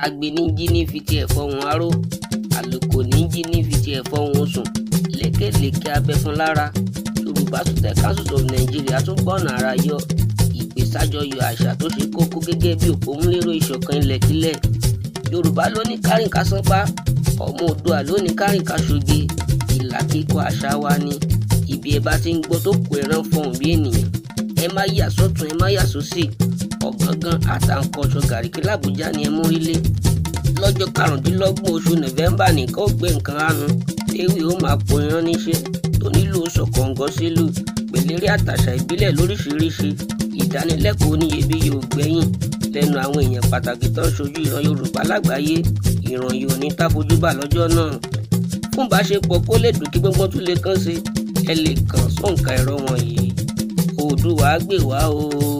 agbe ní jí ní fi tiẹ̀ fọhùn aró, àlùkò ní jí ní fi tiẹ̀ fọhùn sùn, lékèlékè abẹ́fún lára. Yorùbá Student Council of Nigeria tún gbọ́nà ara yọ ìpèsájọyọ̀ àṣà tó ṣe kókó gẹ́gẹ́ bí òpómúléró ìṣọ̀kan ilẹ̀kílẹ̀. Yorùbá ló ní kárìnká sánpá, ọmọ Oòduà ló ní kárìnká ṣoge, ìlà kíkọ àṣà wa ni. Ibi ẹ bá ti ń gbọ́ tó kó ẹran fọhùn bí ènìyàn, ẹ má yà sọ́tún ẹ má yà sósì, ọ̀gángán àtàǹkọ̀ṣọ gàríkì làbújá ni ẹ mórílé. Lọ́jọ́ 25 oṣù November nìkan ó gbé nǹkan ránu, ewì ó máa po irán níṣẹ́ tó nílò sọ̀kọ̀ǹgọ́ sílù, pèlérí àtàṣà ìbílẹ̀ lóríṣiríṣi, ìdánilẹ́kọ̀ọ́ oníyebíye ò gbẹ́yìn lẹ́nu àwọn èèyàn pàtàkì tó ń ṣojú ìran Yorùbá lágbàáyé. Ìran yìí ò ní táfojúbà lọ́jọ́ náà. Fún ìbáṣepọ̀ kó lè dùn kí gbọ́ngbọ́n tún lè kàn sí, ẹ lè kàn sóǹkà ẹ̀rọ wọ̀nyí. Oòduà gbè wá o.